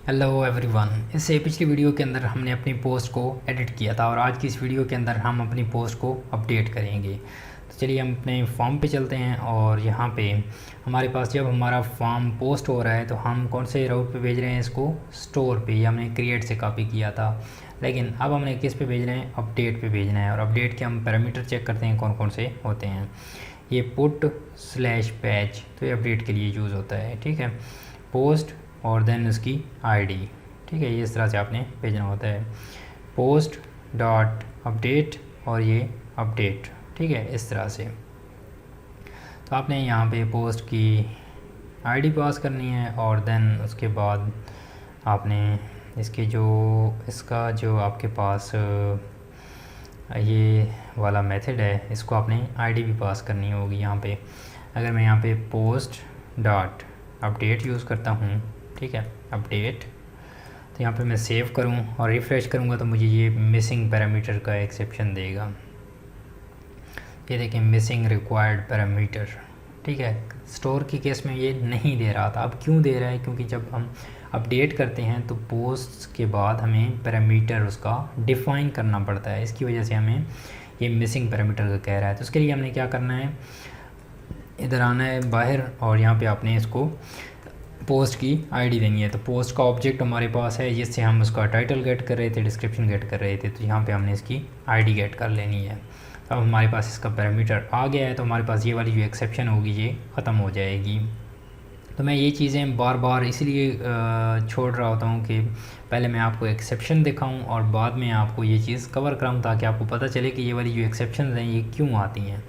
Hello everyone. इससे पिछली video के अंदर हमने अपनी पोस्ट को एडिट किया था और आज की इस वीडियो के अंदर हम अपनी पोस्ट को अपडेट करेंगे। तो चलिए हम अपने फॉर्म पे चलते हैं और यहाँ पे हमारे पास जब हमारा फॉर्म पोस्ट हो रहा है तो हम कौन से राउट पे भेज रहे हैं इसको, स्टोर पे। ये हमने क्रिएट से कॉपी किया था, लेकिन अब हमने किस पे भेज रहे हैं, अपडेट पे भेजना है। और अपडेट के हम पैरामीटर चेक करते हैं कौन कौन से होते हैं। ये पुट/पैच, तो ये अपडेट के लिए यूज़ होता है, ठीक है। पोस्ट और देन उसकी आईडी, ठीक है। ये इस तरह से आपने भेजना होता है, पोस्ट डॉट अपडेट और ये अपडेट, ठीक है, इस तरह से। तो आपने यहाँ पे पोस्ट की आईडी पास करनी है और देन उसके बाद आपने इसका जो आपके पास ये वाला मेथड है, इसको आपने आईडी भी पास करनी होगी। यहाँ पे अगर मैं यहाँ पे पोस्ट डॉट अपडेट यूज़ करता हूँ, ठीक है, अपडेट, तो यहाँ पे मैं सेव करूँ और रिफ़्रेश करूँगा तो मुझे ये मिसिंग पैरामीटर का एक्सेप्शन देगा। ये देखें, मिसिंग रिक्वायर्ड पैरामीटर, ठीक है। स्टोर की केस में ये नहीं दे रहा था, अब क्यों दे रहा है, क्योंकि जब हम अपडेट करते हैं तो पोस्ट के बाद हमें पैरामीटर उसका डिफ़ाइन करना पड़ता है। इसकी वजह से हमें ये मिसिंग पैरामीटर का कह रहा है। तो उसके लिए हमने क्या करना है, इधर आना है बाहर और यहाँ पे आपने इसको पोस्ट की आईडी देनी है। तो पोस्ट का ऑब्जेक्ट हमारे पास है जिससे हम उसका टाइटल गेट कर रहे थे, डिस्क्रिप्शन गेट कर रहे थे, तो यहाँ पे हमने इसकी आईडी गेट कर लेनी है। अब हमारे पास इसका पैरामीटर आ गया है तो हमारे पास ये वाली जो एक्सेप्शन होगी ये ख़त्म हो जाएगी। तो मैं ये चीज़ें बार बार इसलिए छोड़ रहा होता हूँ कि पहले मैं आपको एक्सेप्शन दिखाऊँ और बाद में आपको ये चीज़ कवर कराऊँ, ताकि आपको पता चले कि ये वाली जो एक्सेप्शन हैं ये क्यों आती हैं।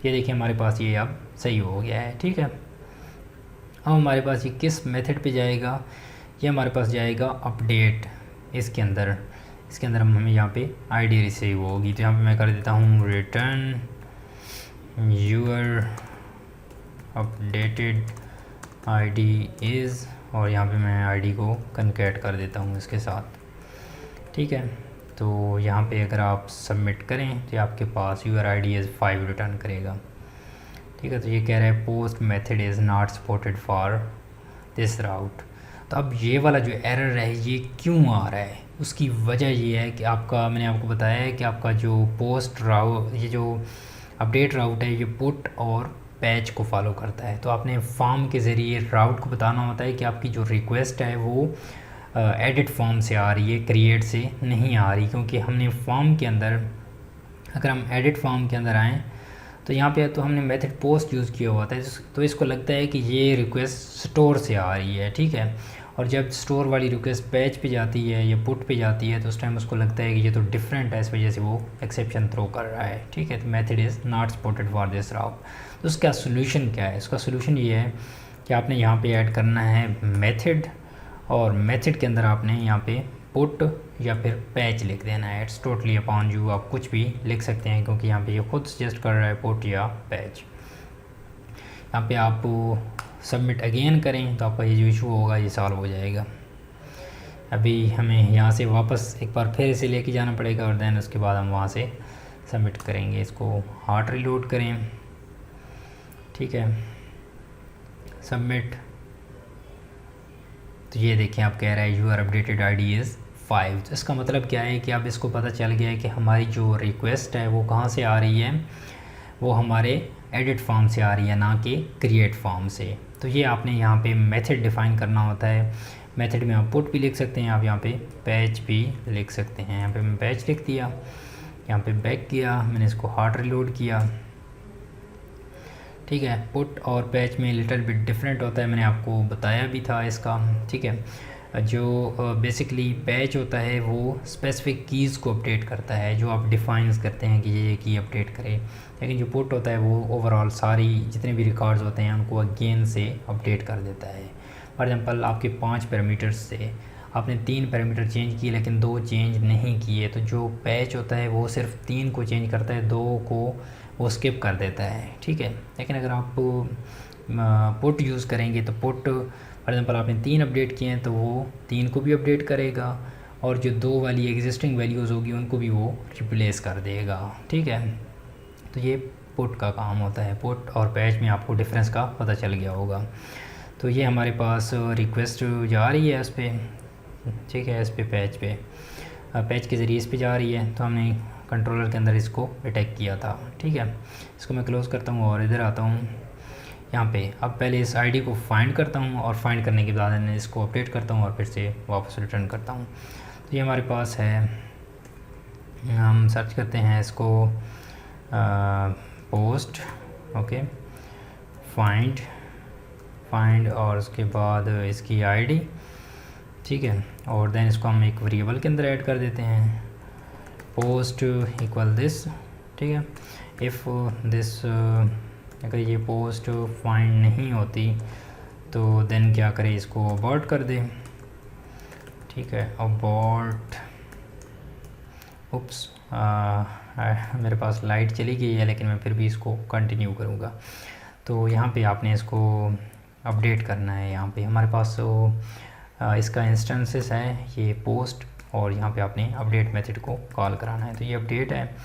ये देखिए हमारे पास ये अब सही हो गया है, ठीक है। अब हमारे पास ये किस मेथड पे जाएगा, ये हमारे पास जाएगा अपडेट। इसके अंदर हमें यहाँ पे आईडी रिसीव होगी। तो यहाँ पे मैं कर देता हूँ return your updated ID is, और यहाँ पे मैं आईडी को कनकेट कर देता हूँ इसके साथ, ठीक है। तो यहाँ पे अगर आप सबमिट करें तो आपके पास यूर आईडी इज़ 5 रिटर्न करेगा, ठीक है। तो ये कह रहा है post method is not supported for this route. तो अब ये वाला जो एरर है ये क्यों आ रहा है, उसकी वजह ये है कि मैंने आपको बताया है कि आपका जो पोस्ट राउट, ये जो अपडेट राउट है, ये पुट और पैच को फॉलो करता है। तो आपने फॉर्म के ज़रिए राउट को बताना होता है कि आपकी जो रिक्वेस्ट है वो एडिट फॉर्म से आ रही है, क्रिएट से नहीं आ रही। क्योंकि हमने फॉर्म के अंदर, अगर हम एडिट फॉर्म के अंदर आएँ तो यहाँ पे तो हमने मेथड पोस्ट यूज़ किया हुआ था, तो इसको लगता है कि ये रिक्वेस्ट स्टोर से आ रही है, ठीक है। और जब स्टोर वाली रिक्वेस्ट पैच पे जाती है या पुट पे जाती है तो उस टाइम उसको लगता है कि ये तो डिफरेंट है, इस वजह से वो एक्सेप्शन थ्रो कर रहा है, ठीक है। तो method is not supported for this route. तो उसका सोल्यूशन क्या है, उसका सोल्यूशन ये है कि आपने यहाँ पे ऐड करना है मेथड, और मेथड के अंदर आपने यहाँ पे पुट या फिर पैच लिख देना है। इट्स टोटली अपॉन यू, आप कुछ भी लिख सकते हैं क्योंकि यहाँ पे ये खुद सजेस्ट कर रहा है पुट या पैच। यहाँ पे आप सबमिट अगेन करें तो आपका ये जो इशू होगा ये सॉल्व हो जाएगा। अभी हमें यहाँ से वापस एक बार फिर इसे लेके जाना पड़ेगा और देन उसके बाद हम वहाँ से सबमिट करेंगे। इसको हार्ड रिलोड करें, ठीक है, सबमिट। तो ये देखें आप कह रहा है यूर अपडेटेड आईडी इज़ 5। तो इसका मतलब क्या है कि अब इसको पता चल गया है कि हमारी जो रिक्वेस्ट है वो कहाँ से आ रही है, वो हमारे एडिट फॉर्म से आ रही है, ना कि क्रिएट फॉर्म से। तो ये आपने यहाँ पे मेथड डिफ़ाइन करना होता है। मेथड में आप पुट भी लिख सकते हैं, आप यहाँ पे पैच भी लिख सकते हैं। यहाँ पे मैं पैच लिख दिया, यहाँ पे बैक किया, मैंने इसको हार्ड रिलोड किया, ठीक है। पुट और पैच में लिटिल बिट डिफरेंट होता है, मैंने आपको बताया भी था इसका, ठीक है। जो बेसिकली पैच होता है वो स्पेसिफिक कीज़ को अपडेट करता है, जो आप डिफाइंस करते हैं कि ये की अपडेट करें। लेकिन जो पुट होता है वो ओवरऑल सारी जितने भी रिकॉर्ड्स होते हैं उनको अगेन से अपडेट कर देता है। फॉर एग्जांपल आपके 5 पैरामीटर्स से आपने 3 पैरामीटर चेंज किए लेकिन 2 चेंज नहीं किए, तो जो पैच होता है वो सिर्फ 3 को चेंज करता है, 2 को वो स्किप कर देता है, ठीक है। लेकिन अगर आप पुट यूज़ करेंगे तो पुट फॉर एग्जांपल आपने 3 अपडेट किए हैं तो वो 3 को भी अपडेट करेगा और जो 2 वाली एग्जिस्टिंग वैल्यूज़ होगी उनको भी वो रिप्लेस कर देगा, ठीक है। तो ये पुट का काम होता है। पुट और पैच में आपको डिफरेंस का पता चल गया होगा। तो ये हमारे पास रिक्वेस्ट जा रही है उस पर, ठीक है, इस पे पैच पे पैच के ज़रिए इस पे जा रही है, तो हमने कंट्रोलर के अंदर इसको डिटेक्ट किया था। ठीक है, इसको मैं क्लोज़ करता हूँ और इधर आता हूँ यहाँ पे। अब पहले इस आईडी को फाइंड करता हूँ और फाइंड करने के बाद मैं इसको अपडेट करता हूँ और फिर से वापस रिटर्न करता हूँ। तो ये हमारे पास है, हम सर्च करते हैं इसको पोस्ट, ओके, फाइंड और उसके बाद इसकी आईडी। ठीक है, और देन इसको हम एक वेरिएबल के अंदर ऐड कर देते हैं, पोस्ट इक्वल दिस। ठीक है, इफ़ दिस, अगर ये पोस्ट फाइंड नहीं होती तो देन क्या करें, इसको अबॉर्ट कर दें। ठीक है, अबॉर्ट, उप्स, मेरे पास लाइट चली गई है, लेकिन मैं फिर भी इसको कंटिन्यू करूँगा। तो यहाँ पे आपने इसको अपडेट करना है। यहाँ पे हमारे पास इसका इंस्टेंसेस है ये पोस्ट, और यहाँ पे आपने अपडेट मेथड को कॉल कराना है। तो ये अपडेट है,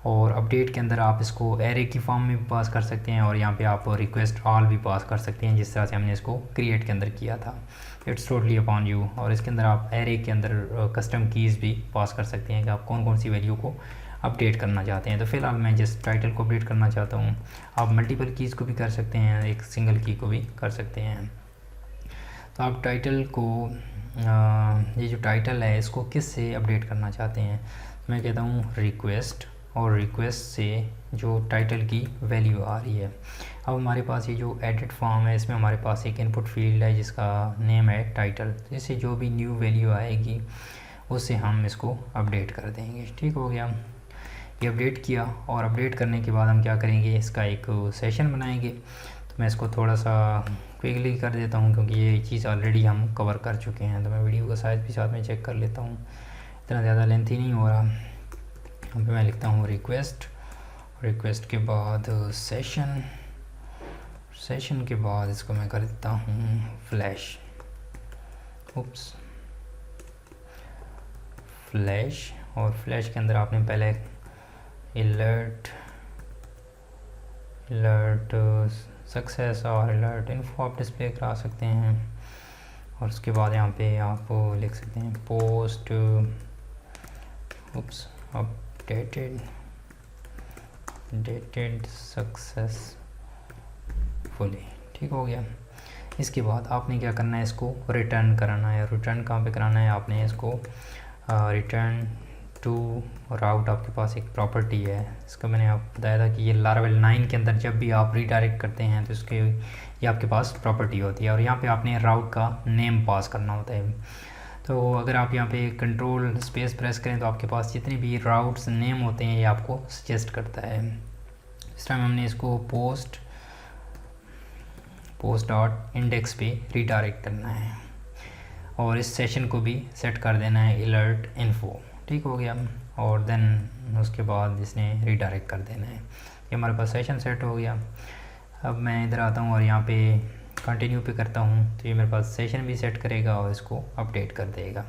और अपडेट के अंदर आप इसको एरे की फॉर्म में भी पास कर सकते हैं, और यहाँ पे आप रिक्वेस्ट ऑल भी पास कर सकते हैं, जिस तरह से हमने इसको क्रिएट के अंदर किया था। It's totally upon you. और इसके अंदर आप एरे के अंदर कस्टम कीज़ भी पास कर सकते हैं कि आप कौन कौन सी वैल्यू को अपडेट करना चाहते हैं। तो फिलहाल मैं जिस टाइटल को अपडेट करना चाहता हूँ, आप मल्टीपल कीज़ को भी कर सकते हैं, एक सिंगल की को भी कर सकते हैं। तो आप टाइटल को, ये जो टाइटल है इसको किस से अपडेट करना चाहते हैं, तो मैं कहता हूँ रिक्वेस्ट, और रिक्वेस्ट से जो टाइटल की वैल्यू आ रही है। अब हमारे पास ये जो एडिट फॉर्म है, इसमें हमारे पास एक इनपुट फील्ड है जिसका नेम है टाइटल। इससे जो भी न्यू वैल्यू आएगी उससे हम इसको अपडेट कर देंगे। ठीक हो गया, ये अपडेट किया, और अपडेट करने के बाद हम क्या करेंगे, इसका एक सेशन बनाएंगे। तो मैं इसको थोड़ा सा क्विकली कर देता हूँ, क्योंकि ये चीज़ ऑलरेडी हम कवर कर चुके हैं। तो मैं वीडियो का साइज़ भी साथ में चेक कर लेता हूँ, इतना ज़्यादा लेंथी नहीं हो रहा। यहाँ पे मैं लिखता हूँ रिक्वेस्ट के बाद सेशन के बाद इसको मैं कर देता हूँ फ्लैश, और फ्लैश के अंदर आपने पहले अलर्ट सक्सेस और अलर्ट इन्फो आप डिस्प्ले करा सकते हैं। और उसके बाद यहाँ पे आप लिख सकते हैं पोस्ट अपडेटेड सक्सेसफुली। ठीक हो गया। इसके बाद आपने क्या करना है, इसको रिटर्न कराना है। रिटर्न कहाँ पे कराना है, आपने इसको रिटर्न टू राउट, आपके पास एक प्रॉपर्टी है, इसका मैंने आपको बताया था कि ये लारावेल 9 के अंदर जब भी आप रीडायरेक्ट करते हैं तो इसके ये आपके पास प्रॉपर्टी होती है, और यहाँ पे आपने राउट का नेम पास करना होता है। तो अगर आप यहाँ पे कंट्रोल स्पेस प्रेस करें तो आपके पास जितने भी राउट्स नेम होते हैं ये आपको सजेस्ट करता है। इस टाइम हमने इसको पोस्ट डॉट इंडेक्स पे रीडायरेक्ट करना है, और इस सेशन को भी सेट कर देना है अलर्ट इन्फो। ठीक हो गया, और देन उसके बाद इसने रीडायरेक्ट कर देना है। ये हमारे पास सेशन सेट हो गया। अब मैं इधर आता हूँ और यहाँ पे कंटिन्यू पे करता हूँ, तो ये मेरे पास सेशन भी सेट करेगा और इसको अपडेट कर देगा।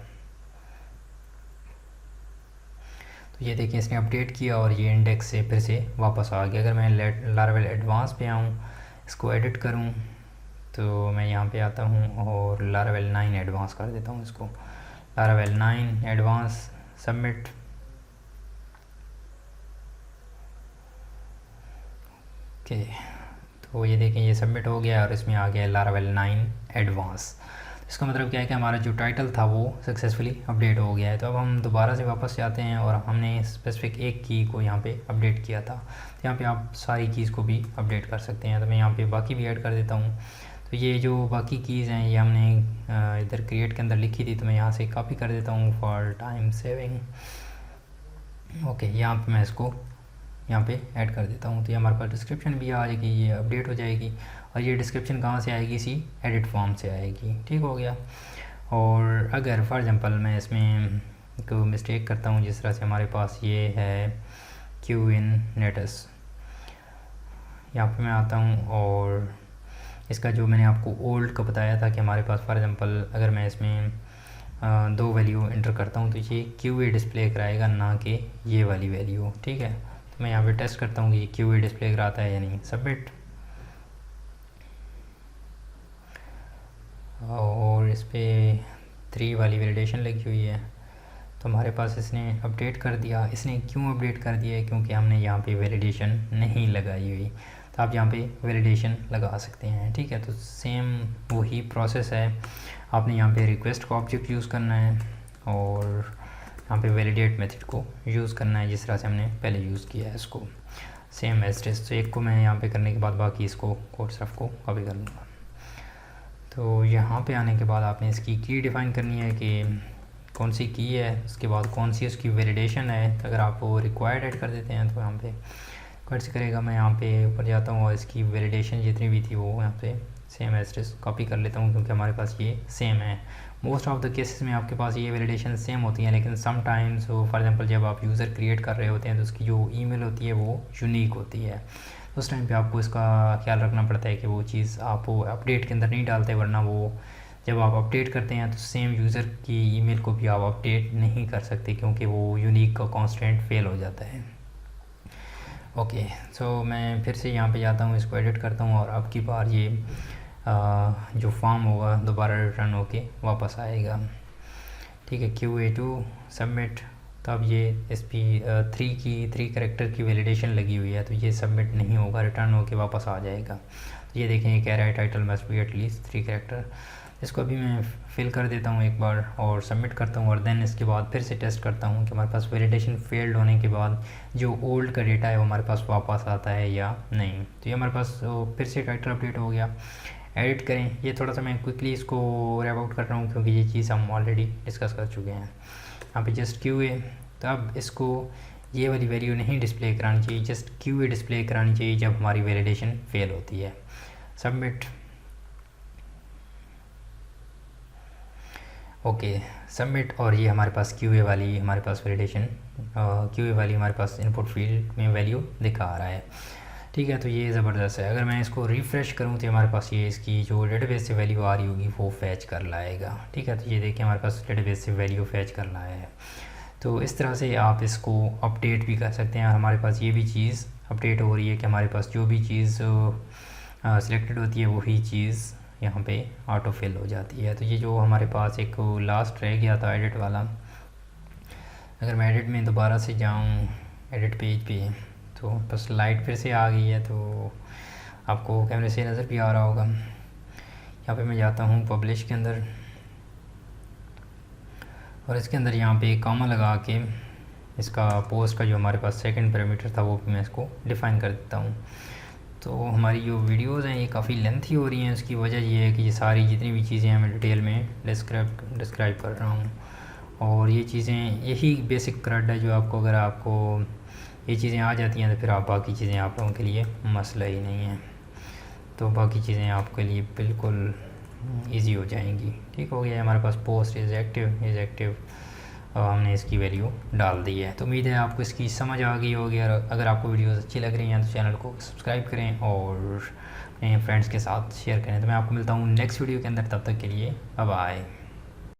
तो ये देखिए इसने अपडेट किया और ये इंडेक्स से फिर से वापस आ गया। अगर मैं लारावेल एडवांस पे आऊँ, इसको एडिट करूँ, तो मैं यहाँ पे आता हूँ और लारावेल 9 एडवांस कर देता हूँ इसको। Laravel 9 advance submit. ओके, तो ये देखें ये सबमिट हो गया और इसमें आ गया लारावेल 9 एडवांस। इसका मतलब क्या है कि हमारा जो टाइटल था वो सक्सेसफुली अपडेट हो गया है। तो अब हम दोबारा से वापस जाते हैं और हमने स्पेसिफिक एक की को यहाँ पे अपडेट किया था। तो यहाँ पे आप सारी कीज़ को भी अपडेट कर सकते हैं। तो मैं यहाँ पे बाकी भी ऐड कर देता हूँ। तो ये जो बाकी कीज़ हैं ये हमने इधर क्रिएट के अंदर लिखी थी, तो मैं यहाँ से कॉपी कर देता हूँ फॉर टाइम सेविंग। ओके, यहाँ पे मैं इसको यहाँ पे ऐड कर देता हूँ। तो ये हमारे पास डिस्क्रिप्शन भी आ जाएगी, ये अपडेट हो जाएगी। और ये डिस्क्रिप्शन कहाँ से आएगी, इसी एडिट फॉर्म से आएगी। ठीक हो गया। और अगर फॉर एग्जांपल मैं इसमें एक मिस्टेक करता हूँ, जिस तरह से हमारे पास ये है क्यू इन नेटस, यहाँ पे मैं आता हूँ और इसका जो मैंने आपको ओल्ड का बताया था कि हमारे पास फॉर एग्जांपल अगर मैं इसमें 2 वैल्यू इंटर करता हूँ तो ये क्यू ए डिस्प्ले कराएगा, ना कि ये वाली वैल्यू। ठीक है, तो मैं यहाँ पे टेस्ट करता हूँ कि क्यू ए डिस्प्ले कराता है या नहीं। सबमिट। और इस पर 3 वाली वैलिडेशन लगी हुई है। तो हमारे पास इसने अपडेट कर दिया। इसने क्यों अपडेट कर दिया है? क्योंकि हमने यहाँ पे वैलिडेशन नहीं लगाई हुई। तो आप यहाँ पे वैलिडेशन लगा सकते हैं, ठीक है। तो सेम वही प्रोसेस है, आपने यहाँ पे रिक्वेस्ट का ऑब्जेक्ट यूज़ करना है और यहाँ पे वैलिडेट मेथड को यूज़ करना है, जिस तरह से हमने पहले यूज़ किया है इसको, सेम एज टेस्ट। तो एक को मैं यहाँ पे करने के बाद बाकी इसको कोड सिर्फ को कॉपी कर लूँगा। तो यहाँ पे आने के बाद आपने इसकी की डिफ़ाइन करनी है कि कौन सी की है, उसके बाद कौन सी उसकी वैलिडेशन है। तो अगर आप वो रिक्वायर्ड ऐड कर देते हैं तो यहाँ पे कट से करेगा। मैं यहाँ पे ऊपर जाता हूँ और इसकी वैलिडेशन जितनी भी थी वो यहाँ पे सेम एज कॉपी कर लेता हूँ, क्योंकि हमारे पास ये सेम है। मोस्ट ऑफ द केसेस में आपके पास ये वैलिडेशन सेम होती है, लेकिन समटाइम्स फॉर एग्जांपल जब आप यूज़र क्रिएट कर रहे होते हैं तो उसकी जो ईमेल होती है वो यूनिक होती है। उस टाइम पे आपको इसका ख्याल रखना पड़ता है कि वो चीज़ आप वो अपडेट के अंदर नहीं डालते, वरना वो जब आप अपडेट करते हैं तो सेम यूज़र की ईमेल को भी आप अपडेट नहीं कर सकते, क्योंकि वो यूनिक का कॉन्स्टेंट फेल हो जाता है। ओके, सो मैं फिर से यहाँ पे जाता हूँ, इसको एडिट करता हूँ और अब की बार ये जो फॉर्म होगा दोबारा रिटर्न होके वापस आएगा, ठीक है। QA2 submit. तब ये थ्री कैरेक्टर की वैलिडेशन लगी हुई है, तो ये सबमिट नहीं होगा, रिटर्न होके वापस आ जाएगा। तो ये देखें, ये कह रहा है title must be at least 3 character. इसको अभी मैं फिल कर देता हूँ एक बार और सबमिट करता हूँ, और देन इसके बाद फिर से टेस्ट करता हूँ कि हमारे पास वैलिडेशन फेल्ड होने के बाद जो ओल्ड का डेटा है वो हमारे पास वापस आता है या नहीं। तो ये हमारे पास फिर से कैरेक्टर अपडेट हो गया। एडिट करें, ये थोड़ा सा मैं क्विकली इसको रैप आउट कर रहा हूँ क्योंकि ये चीज़ हम ऑलरेडी डिस्कस कर चुके हैं। यहाँ पे जस्ट QA। तो अब इसको ये वाली वैल्यू नहीं डिस्प्ले करानी चाहिए, जस्ट QA डिस्प्ले करानी चाहिए जब हमारी वैलिडेशन फेल होती है। सबमिट। Okay, submit. और ये हमारे पास QA वाली हमारे पास वैलिडेशन QA वाली हमारे पास इनपुट फील्ड में वैल्यू दिखा रहा है, ठीक है। तो ये ज़बरदस्त है। अगर मैं इसको रिफ़्रेश करूँ तो हमारे पास ये इसकी जो डेटाबेस से वैल्यू आ रही होगी वो फैच कर लाएगा, ठीक है। तो ये देखिए हमारे पास डेटाबेस से वैल्यू फैच कर लाया है। तो इस तरह से आप इसको अपडेट भी कर सकते हैं। और हमारे पास ये भी चीज़ अपडेट हो रही है कि हमारे पास जो भी चीज़ सिलेक्टेड होती है वही चीज़ यहाँ पे ऑटो फिल हो जाती है। तो ये जो हमारे पास एक लास्ट रह गया था एडिट वाला, अगर मैं एडिट में दोबारा से जाऊँ एडिट पेज पे, तो बस लाइट फिर से आ गई है, तो आपको कैमरे से नज़र भी आ रहा होगा। यहाँ पे मैं जाता हूँ पब्लिश के अंदर, और इसके अंदर यहाँ पे कॉमा लगा के इसका पोस्ट का जो हमारे पास सेकंड पैरामीटर था वो भी मैं इसको डिफ़ाइन कर देता हूँ। तो हमारी जो वीडियोज़ हैं ये काफ़ी लेंथी हो रही हैं। उसकी वजह ये है कि ये सारी जितनी भी चीज़ें हैं मैं डिटेल में डिस्क्राइब कर रहा हूँ, और ये चीज़ें यही बेसिक क्रड है जो आपको, अगर आपको ये चीज़ें आ जाती हैं तो फिर आप बाकी चीज़ें आप लोगों के लिए मसला ही नहीं है। तो बाकी चीज़ें आपके लिए बिल्कुल इजी हो जाएंगी। ठीक हो गया, हमारे पास पोस्ट इज़ एक्टिव हमने इसकी वैल्यू डाल दी है। तो उम्मीद है आपको इसकी समझ आ गई होगी। और अगर आपको वीडियोस अच्छी लग रही हैं तो चैनल को सब्सक्राइब करें और अपने फ्रेंड्स के साथ शेयर करें। तो मैं आपको मिलता हूँ नेक्स्ट वीडियो के अंदर, तब तक के लिए बाय बाय।